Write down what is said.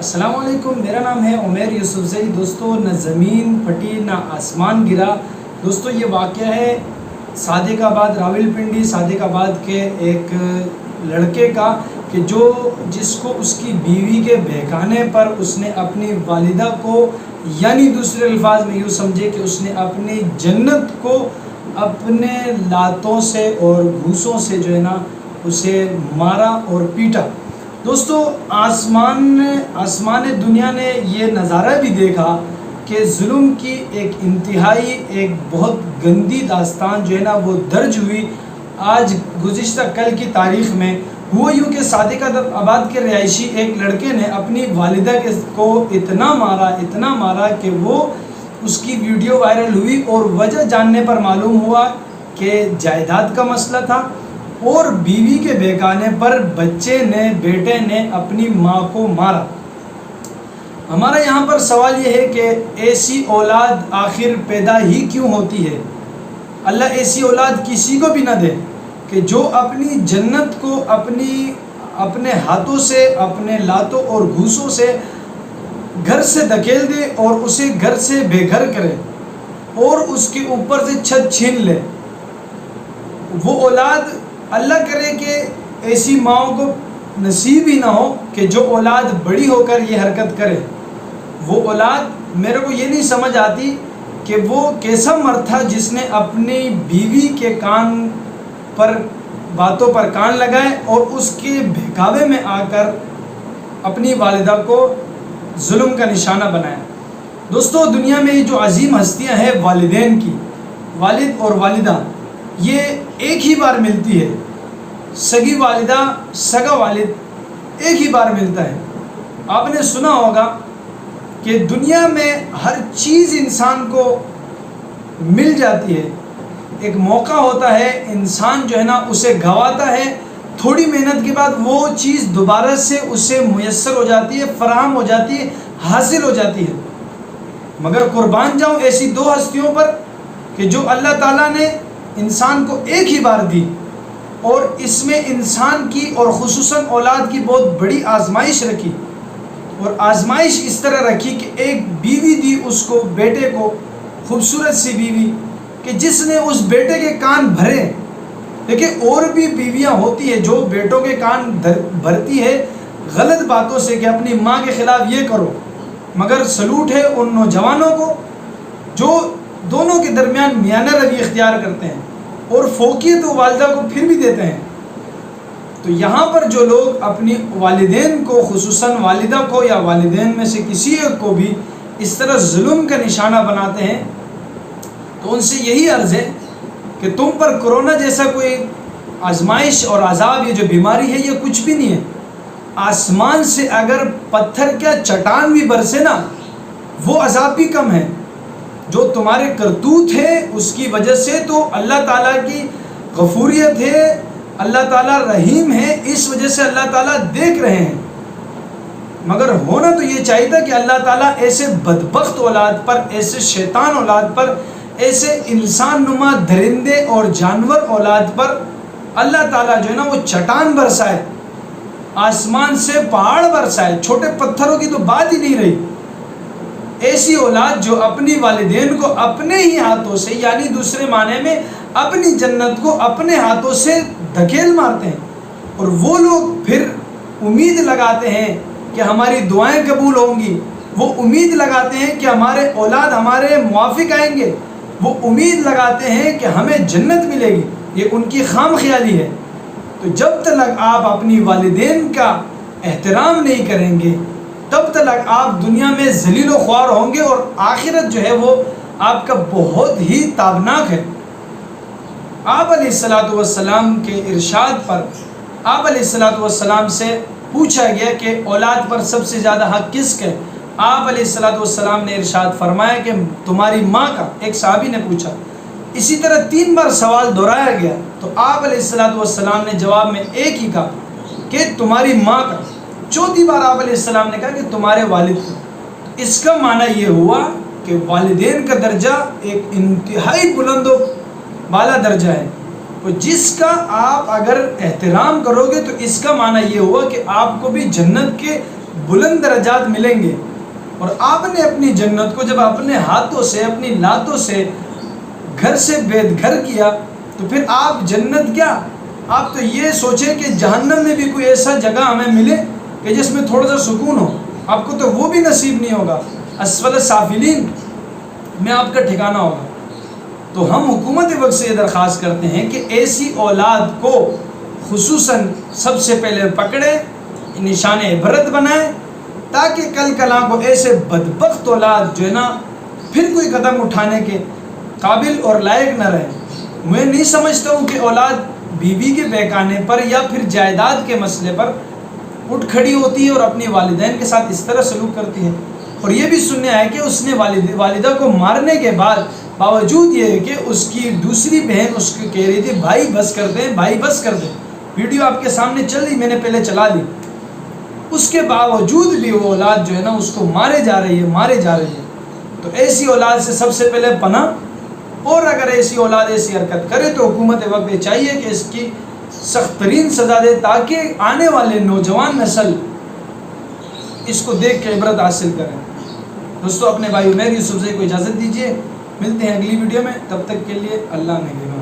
السلام علیکم، میرا نام ہے عمیر یوسفزئی۔ دوستو، نہ زمین پھٹی نہ آسمان گرا۔ دوستو، یہ واقعہ ہے صادق آباد، راولپنڈی صادق آباد کے ایک لڑکے کا کہ جس کو اس کی بیوی کے بہکانے پر اس نے اپنی والدہ کو، یعنی دوسرے الفاظ میں یوں سمجھے کہ اس نے اپنی جنت کو اپنے لاتوں سے اور گھوسوں سے جو ہے نا اسے مارا اور پیٹا۔ دوستو، آسمان دنیا نے یہ نظارہ بھی دیکھا کہ ظلم کی ایک بہت گندی داستان جو ہے نا وہ درج ہوئی آج گزشتہ کل کی تاریخ میں۔ ہوا یوں کہ صادق آباد کے رہائشی ایک لڑکے نے اپنی والدہ کو اتنا مارا کہ وہ اس کی ویڈیو وائرل ہوئی، اور وجہ جاننے پر معلوم ہوا کہ جائیداد کا مسئلہ تھا، اور بیوی کے بہکانے پر بیٹے نے اپنی ماں کو مارا۔ ہمارا یہاں پر سوال یہ ہے کہ ایسی اولاد آخر پیدا ہی کیوں ہوتی ہے؟ اللہ ایسی اولاد کسی کو بھی نہ دے کہ جو اپنی جنت کو اپنے ہاتھوں سے، اپنے لاتوں اور گھوسوں سے گھر سے دھکیل دے اور اسے گھر سے بے گھر کرے اور اس کے اوپر سے چھت چھین لے۔ وہ اولاد اللہ کرے کہ ایسی ماؤں کو نصیب ہی نہ ہو کہ جو اولاد بڑی ہو کر یہ حرکت کرے۔ وہ اولاد، میرے کو یہ نہیں سمجھ آتی کہ وہ کیسا مرد تھا جس نے اپنی بیوی کے باتوں پر کان لگائے اور اس کے بہکاوے میں آ کر اپنی والدہ کو ظلم کا نشانہ بنایا۔ دوستو، دنیا میں جو عظیم ہستیاں ہیں والدین کی، والد اور والدہ، یہ ایک ہی بار ملتی ہے۔ سگی والدہ، سگا والد ایک ہی بار ملتا ہے۔ آپ نے سنا ہوگا کہ دنیا میں ہر چیز انسان کو مل جاتی ہے، ایک موقع ہوتا ہے، انسان جو ہے نا اسے گھواتا ہے، تھوڑی محنت کے بعد وہ چیز دوبارہ سے اسے میسر ہو جاتی ہے، فراہم ہو جاتی ہے، حاصل ہو جاتی ہے۔ مگر قربان جاؤں ایسی دو ہستیوں پر کہ جو اللہ تعالیٰ نے انسان کو ایک ہی بار دی، اور اس میں انسان کی اور خصوصاً اولاد کی بہت بڑی آزمائش رکھی، اور آزمائش اس طرح رکھی کہ ایک بیوی دی اس کو، بیٹے کو، خوبصورت سی بیوی کہ جس نے اس بیٹے کے کان بھرے۔ دیکھیں، اور بھی بیویاں ہوتی ہیں جو بیٹوں کے کان بھرتی ہے غلط باتوں سے کہ اپنی ماں کے خلاف یہ کرو، مگر سلوٹ ہے ان نوجوانوں کو جو دونوں کے درمیان میانہ روی اختیار کرتے ہیں اور فوقیت و والدہ کو پھر بھی دیتے ہیں۔ تو یہاں پر جو لوگ اپنی والدین کو، خصوصاً والدہ کو یا والدین میں سے کسی ایک کو بھی اس طرح ظلم کا نشانہ بناتے ہیں، تو ان سے یہی عرض ہے کہ تم پر کرونا جیسا کوئی آزمائش اور عذاب، یہ جو بیماری ہے، یہ کچھ بھی نہیں ہے۔ آسمان سے اگر پتھر کیا چٹان بھی برسے نا، وہ عذاب بھی کم ہے۔ جو تمہارے کرتوت ہے اس کی وجہ سے تو اللہ تعالیٰ کی غفوریت ہے، اللہ تعالیٰ رحیم ہے، اس وجہ سے اللہ تعالیٰ دیکھ رہے ہیں۔ مگر ہونا تو یہ چاہیے تھا کہ اللہ تعالیٰ ایسے بدبخت اولاد پر، ایسے شیطان اولاد پر، ایسے انسان نما درندے اور جانور اولاد پر اللہ تعالیٰ جو ہے نا وہ چٹان برسائے، آسمان سے پہاڑ برسائے، چھوٹے پتھروں کی تو بات ہی نہیں رہی۔ ایسی اولاد جو اپنی والدین کو اپنے ہی ہاتھوں سے، یعنی دوسرے معنی میں اپنی جنت کو اپنے ہاتھوں سے دھکیل مارتے ہیں، اور وہ لوگ پھر امید لگاتے ہیں کہ ہماری دعائیں قبول ہوں گی، وہ امید لگاتے ہیں کہ ہمارے اولاد ہمارے موافق آئیں گے، وہ امید لگاتے ہیں کہ ہمیں جنت ملے گی۔ یہ ان کی خام خیالی ہے۔ تو جب تک آپ اپنی والدین کا احترام نہیں کریں گے، تب تک آپ دنیا میں ذلیل و خوار ہوں گے، اور آخرت جو ہے وہ آپ کا بہت ہی تابناک ہے۔ آپ علیہ السلام کے ارشاد پر آپ علیہ السلام سے پوچھا گیا کہ اولاد پر سب سے زیادہ حق کس کا ہے؟ آپ علیہ السلام نے ارشاد فرمایا کہ تمہاری ماں کا۔ ایک صحابی نے پوچھا، اسی طرح 3 بار سوال دہرایا گیا، تو آپ علیہ السلام نے جواب میں ایک ہی کہا کہ تمہاری ماں کا۔ 4تھی بار آپ علیہ السلام نے کہا کہ تمہارے والد کا۔ اس کا معنی یہ ہوا کہ والدین کا درجہ ایک انتہائی بلند و بالا درجہ ہے، اور جس کا آپ اگر احترام کرو گے تو اس کا معنی یہ ہوا کہ آپ کو بھی جنت کے بلند درجات ملیں گے، اور آپ نے اپنی جنت کو جب اپنے ہاتھوں سے اپنی لاتوں سے گھر سے بید گھر کیا تو پھر آپ جنت کیا، آپ تو یہ سوچیں کہ جہنم میں بھی کوئی ایسا جگہ ہمیں ملے کہ جس میں تھوڑا سا سکون ہو، آپ کو تو وہ بھی نصیب نہیں ہوگا، اسفل السافلین میں آپ کا ٹھکانہ ہوگا۔ تو ہم حکومت وقت سے یہ درخواست کرتے ہیں کہ ایسی اولاد کو خصوصاً سب سے پہلے پکڑیں، نشان عبرت بنائیں، تاکہ کل کلاں کو ایسے بدبخت اولاد جو ہے نا پھر کوئی قدم اٹھانے کے قابل اور لائق نہ رہے۔ میں نہیں سمجھتا ہوں کہ اولاد بیوی کے بہکانے پر یا پھر جائیداد کے مسئلے پر اٹھ کھڑی ہوتی ہے اور اپنی والدین کے ساتھ اس طرح سلوک کرتی ہے۔ اور یہ بھی سننے آیا کہ اس نے والدہ کو مارنے کے بعد باوجود یہ ہے کہ اس کی دوسری بہن اس کو کہہ رہی تھی بھائی بس کر دیں، بھائی بس کر دیں، ویڈیو آپ کے سامنے چل رہی، میں نے پہلے چلا لی، اس کے باوجود بھی وہ اولاد جو ہے نا اس کو مارے جا رہی ہے۔ تو ایسی اولاد سے سب سے پہلے پناہ، اور اگر ایسی اولاد ایسی حرکت کرے تو حکومت وقت یہ چاہیے کہ اس کی سخت ترین سزا دے، تاکہ آنے والے نوجوان نسل اس کو دیکھ کے عبرت حاصل کریں۔ دوستو اپنے بھائی عمیر یوسف سے کو اجازت دیجیے، ملتے ہیں اگلی ویڈیو میں، تب تک کے لیے اللہ نگہبان۔